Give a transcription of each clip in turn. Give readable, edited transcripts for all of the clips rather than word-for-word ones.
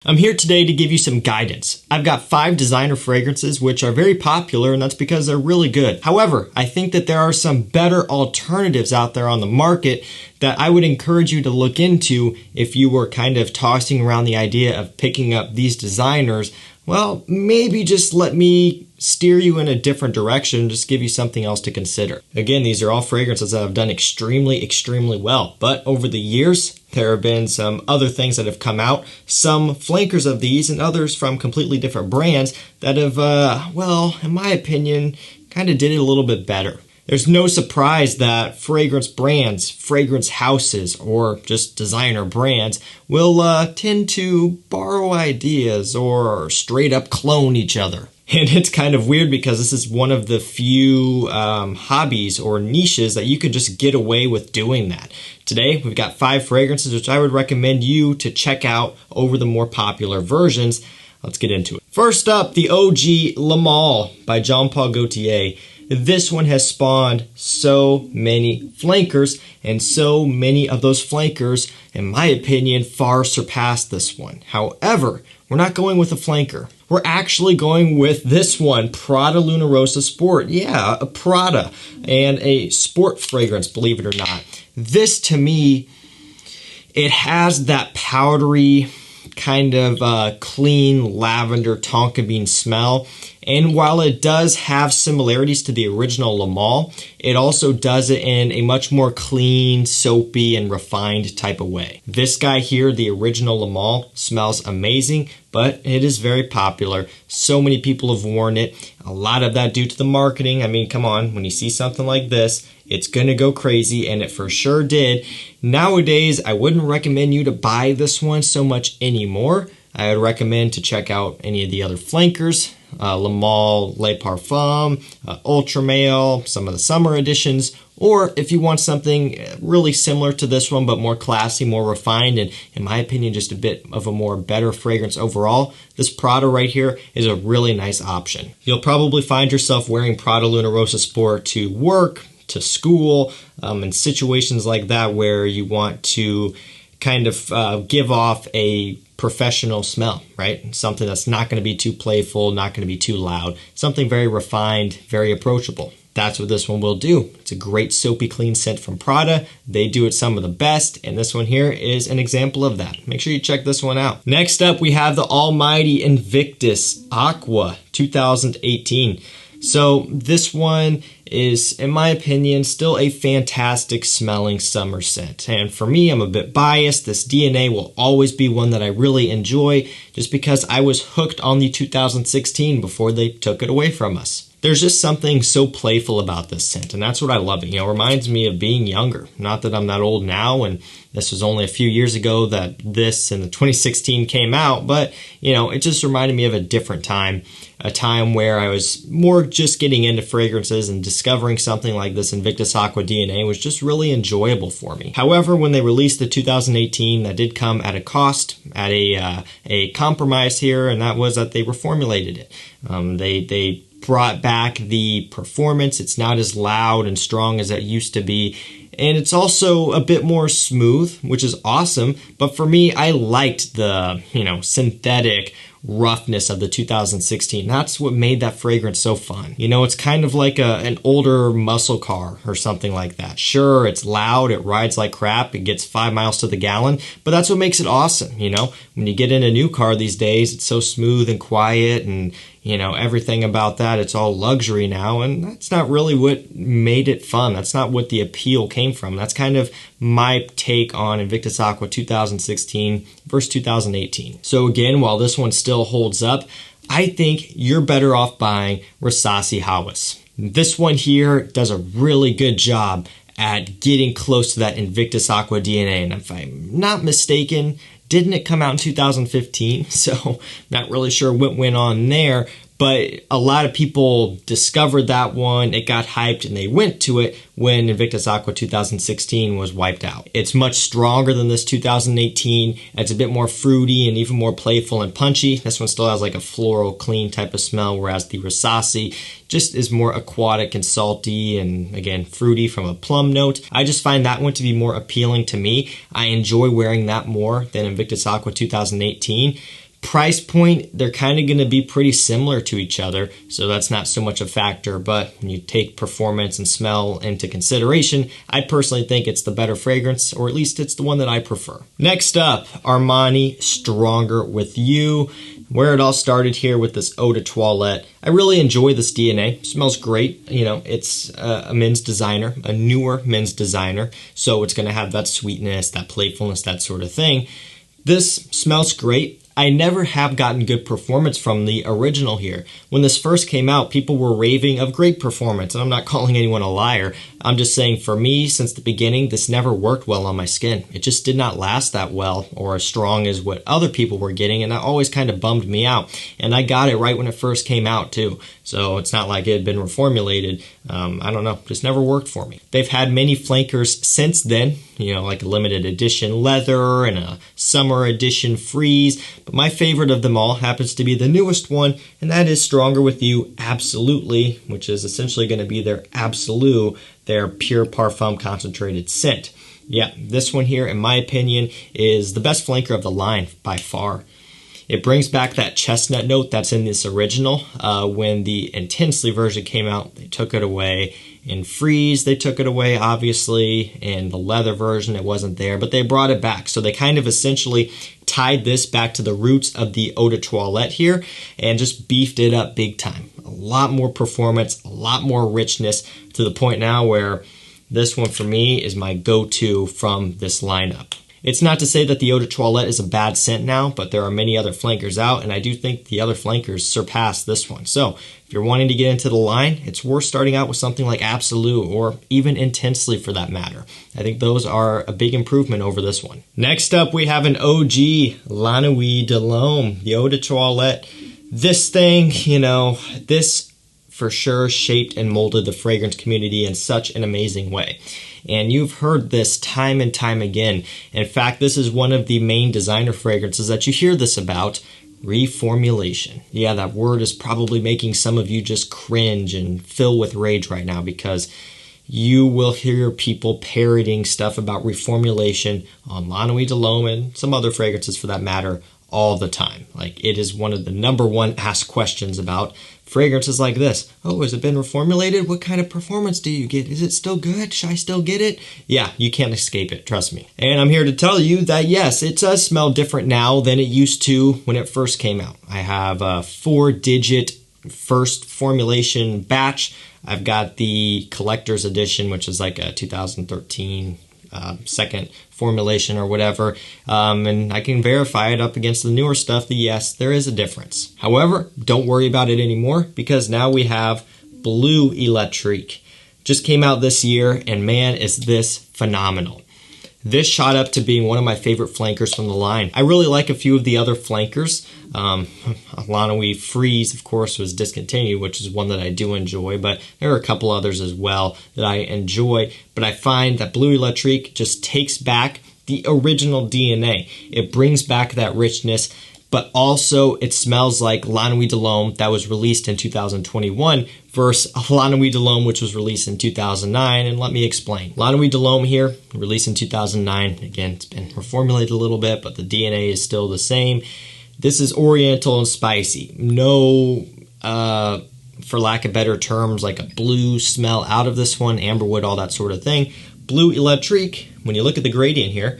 I'm here today to give you some guidance. I've got 5 designer fragrances which are very popular, and that's because they're really good. However, I think that there are some better alternatives out there on the market that I would encourage you to look into if you were kind of tossing around the idea of picking up these designers. Well, maybe just let me steer you in a different direction, just give you something else to consider. Again, these are all fragrances that have done extremely well, but over the years, there have been some other things that have come out, some flankers of these and others from completely different brands that have, well, in my opinion, kind of did it a little bit better. There's no surprise that fragrance brands, fragrance houses, or just designer brands will tend to borrow ideas or straight up clone each other. And it's kind of weird because this is one of the few hobbies or niches that you could just get away with doing that. Today, we've got 5 fragrances which I would recommend you to check out over the more popular versions. Let's get into it. First up, the OG Le Male by Jean Paul Gaultier. This one has spawned so many flankers, and so many of those flankers, in my opinion, far surpass this one. However, we're not going with a flanker. We're actually going with this one, Prada Luna Rossa Sport. Yeah, a Prada and a sport fragrance, believe it or not. This, to me, it has that powdery, kind of clean lavender tonka bean smell. And while it does have similarities to the original Le Male, it also does it in a much more clean, soapy, and refined type of way. This guy here, the original Le Male, smells amazing, but it is very popular. So many people have worn it. A lot of that due to the marketing. I mean, come on, when you see something like this, it's gonna go crazy, and it for sure did. Nowadays, I wouldn't recommend you to buy this one so much anymore. I would recommend to check out any of the other flankers, Le Male Le Parfum, Ultra Male, some of the summer editions, or if you want something really similar to this one but more classy, more refined, and in my opinion just a bit of a more better fragrance overall, this Prada right here is a really nice option. You'll probably find yourself wearing Prada Luna Rossa Sport to work, to school, in situations like that where you want to kind of give off a professional smell, right? Something that's not going to be too playful, not going to be too loud, something very refined, very approachable. That's what this one will do. It's a great soapy clean scent from Prada. They do it some of the best, and this one here is an example of that. Make sure you check this one out. Next up, we have the almighty Invictus Aqua 2018. So this one is, in my opinion, still a fantastic smelling summer scent. And for me, I'm a bit biased. This DNA will always be one that I really enjoy just because I was hooked on the 2016 before they took it away from us. There's just something so playful about this scent, and that's what I love. It reminds me of being younger. Not that I'm that old now, and this was only a few years ago that this and the 2016 came out, but, it just reminded me of a different time, a time where I was more just getting into fragrances, and discovering something like this Invictus Aqua DNA was just really enjoyable for me. However, when they released the 2018, that did come at a cost, at a compromise here, and that was that they reformulated it. They brought back the performance. It's not as loud and strong as it used to be. And it's also a bit more smooth, which is awesome. But for me, I liked the, synthetic roughness of the 2016. That's what made that fragrance so fun. It's kind of like an older muscle car or something like that. Sure, it's loud, it rides like crap, it gets 5 miles to the gallon, but that's what makes it awesome. When you get in a new car these days, it's so smooth and quiet, and everything about that, it's all luxury now, and that's not really what made it fun. That's not what the appeal came from. That's kind of my take on Invictus Aqua 2016 versus 2018. So again, while this one still holds up, I think you're better off buying Rasasi Hawas. This one here does a really good job at getting close to that Invictus Aqua DNA, and if I'm not mistaken, didn't it come out in 2015? So not really sure what went on there, but a lot of people discovered that one, it got hyped, and they went to it when Invictus Aqua 2016 was wiped out. It's much stronger than this 2018. It's a bit more fruity and even more playful and punchy. This one still has like a floral clean type of smell, whereas the Rasasi just is more aquatic and salty and, again, fruity from a plum note. I just find that one to be more appealing to me. I enjoy wearing that more than Invictus Aqua 2018. Price point, they're kind of going to be pretty similar to each other, so that's not so much a factor. But when you take performance and smell into consideration, I personally think it's the better fragrance, or at least it's the one that I prefer. Next up, Armani Stronger With You. Where it all started here with this eau de toilette. I really enjoy this DNA. It smells great. You know, it's a men's designer, a newer men's designer, so it's going to have that sweetness, that playfulness, that sort of thing. This smells great. I never have gotten good performance from the original here. When this first came out, people were raving of great performance, and I'm not calling anyone a liar. I'm just saying for me, since the beginning, this never worked well on my skin. It just did not last that well or as strong as what other people were getting, and that always kind of bummed me out. And I got it right when it first came out too. So it's not like it had been reformulated. I don't know, just never worked for me. They've had many flankers since then, you know, like a limited edition leather and a summer edition freeze. But my favorite of them all happens to be the newest one, and that is Stronger With You Absolutely, which is essentially going to be their Absolu, their pure parfum concentrated scent. Yeah, this one here, in my opinion, is the best flanker of the line by far. It brings back that chestnut note that's in this original. When the Intensely version came out, they took it away. In Freeze, they took it away, obviously. In the leather version, it wasn't there, but they brought it back. So they kind of essentially tied this back to the roots of the eau de toilette here and just beefed it up big time. A lot more performance, a lot more richness, to the point now where this one for me is my go-to from this lineup. It's not to say that the eau de toilette is a bad scent now, but there are many other flankers out, and I do think the other flankers surpass this one. So if you're wanting to get into the line, it's worth starting out with something like Absolu, or even Intensely for that matter. I think those are a big improvement over this one. Next up, we have an OG, La Nuit de l'Homme, the eau de toilette. This thing, you know, this for sure shaped and molded the fragrance community in such an amazing way. And you've heard this time and time again. In fact, this is one of the main designer fragrances that you hear this about, reformulation. Yeah, that word is probably making some of you just cringe and fill with rage right now, because you will hear people parroting stuff about reformulation on La Nuit de l'Homme and some other fragrances for that matter all the time. Like, it is one of the #1 asked questions about fragrances like this. Oh, has it been reformulated? What kind of performance do you get? Is it still good? Should I still get it? Yeah, you can't escape it, trust me. And I'm here to tell you that yes, it does smell different now than it used to when it first came out. I have a 4-digit first formulation batch. I've got the collector's edition, which is like a 2013 second formulation or whatever, and I can verify it up against the newer stuff that yes, there is a difference. However, don't worry about it anymore, because now we have Bleu Electrique. Just came out this year, and man, is this phenomenal. This shot up to being one of my favorite flankers from the line. I really like a few of the other flankers. La Nuit Freeze, of course, was discontinued, which is one that I do enjoy, but there are a couple others as well that I enjoy. But I find that Bleu Electrique just takes back the original DNA. It brings back that richness, but also it smells like La Nuit de l'Homme that was released in 2021 versus La Nuit de l'Homme which was released in 2009, and let me explain. La Nuit de l'Homme here, released in 2009. Again, it's been reformulated a little bit, but the DNA is still the same. This is oriental and spicy. No, for lack of better terms, like a blue smell out of this one, amberwood, all that sort of thing. Bleu Electrique, when you look at the gradient here,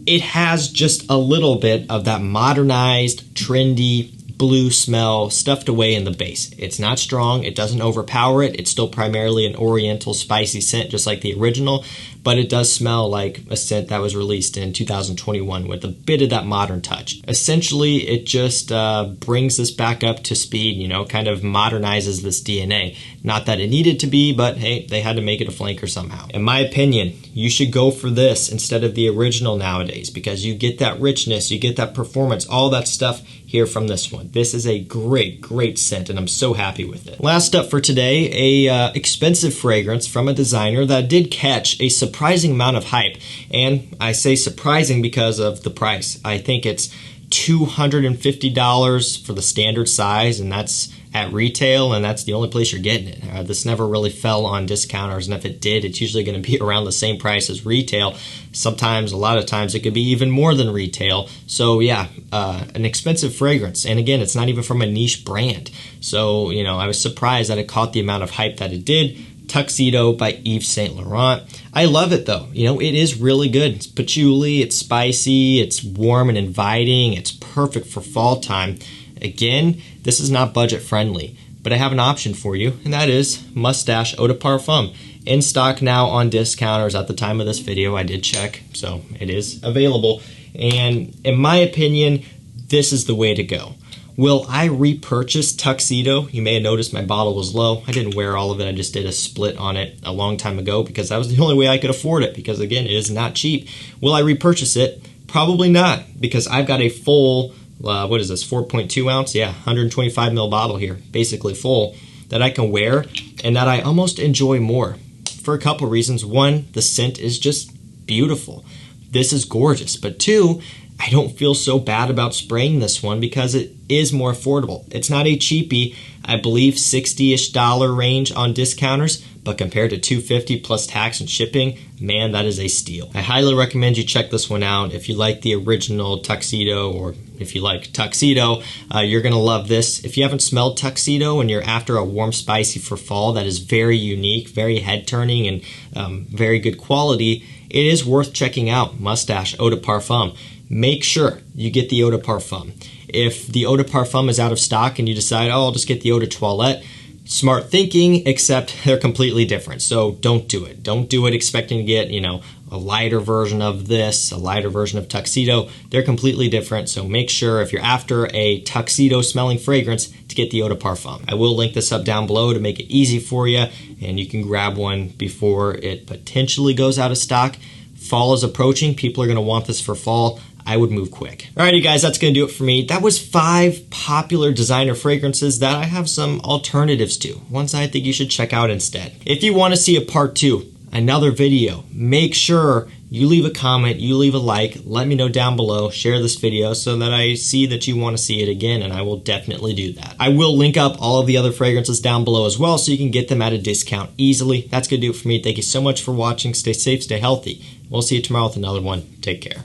it has just a little bit of that modernized, trendy blue smell stuffed away in the base. It's not strong, it doesn't overpower it, it's still primarily an oriental spicy scent just like the original, but it does smell like a scent that was released in 2021 with a bit of that modern touch. Essentially, it just brings this back up to speed, you know, kind of modernizes this DNA. Not that it needed to be, but hey, they had to make it a flanker somehow. In my opinion, you should go for this instead of the original nowadays, because you get that richness, you get that performance, all that stuff here from this one. This is a great, great scent, and I'm so happy with it. Last up for today, a expensive fragrance from a designer that did catch a surprising amount of hype. And I say surprising because of the price. I think it's $250 for the standard size, and that's at retail, and that's the only place you're getting it. This never really fell on discounters, and if it did, it's usually going to be around the same price as retail. Sometimes, a lot of times, it could be even more than retail. So yeah, an expensive fragrance, and again, it's not even from a niche brand. So, you know, I was surprised that it caught the amount of hype that it did. Tuxedo by Yves Saint Laurent. I love it though. You know, it is really good. It's patchouli, it's spicy, it's warm and inviting, it's perfect for fall time. Again, this is not budget friendly, but I have an option for you, and that is Moustache Eau de Parfum. In stock now on discounters at the time of this video. I did check, so it is available. And in my opinion, this is the way to go. Will I repurchase Tuxedo? You may have noticed my bottle was low. I didn't wear all of it. I just did a split on it a long time ago because that was the only way I could afford it, because again, it is not cheap. Will I repurchase it? Probably not, because I've got a full, what is this, 4.2 ounce? Yeah, 125 ml bottle here, basically full, that I can wear and that I almost enjoy more for a couple reasons. One, the scent is just beautiful. This is gorgeous. But two, I don't feel so bad about spraying this one because it is more affordable. It's not a cheapie. I believe $60-ish range on discounters, but compared to $250 plus tax and shipping, man, that is a steal. I highly recommend you check this one out. If you like the original Tuxedo, or if you like Tuxedo, you're gonna love this. If you haven't smelled Tuxedo and you're after a warm spicy for fall that is very unique, very head turning, and very good quality, it is worth checking out Moustache Eau de Parfum. Make sure you get the Eau de Parfum. If the Eau de Parfum is out of stock and you decide, oh, I'll just get the Eau de Toilette, smart thinking, except they're completely different. So don't do it. Don't do it expecting to get, you know, a lighter version of this, a lighter version of Tuxedo. They're completely different. So make sure if you're after a Tuxedo smelling fragrance to get the Eau de Parfum. I will link this up down below to make it easy for you, and you can grab one before it potentially goes out of stock. Fall is approaching. People are going to want this for fall. I would move quick. Alrighty guys, that's gonna do it for me. That was 5 popular designer fragrances that I have some alternatives to, ones I think you should check out instead. If you wanna see a part 2, another video, make sure you leave a comment, you leave a like, let me know down below, share this video so that I see that you wanna see it again, and I will definitely do that. I will link up all of the other fragrances down below as well so you can get them at a discount easily. That's gonna do it for me. Thank you so much for watching. Stay safe, stay healthy. We'll see you tomorrow with another one. Take care.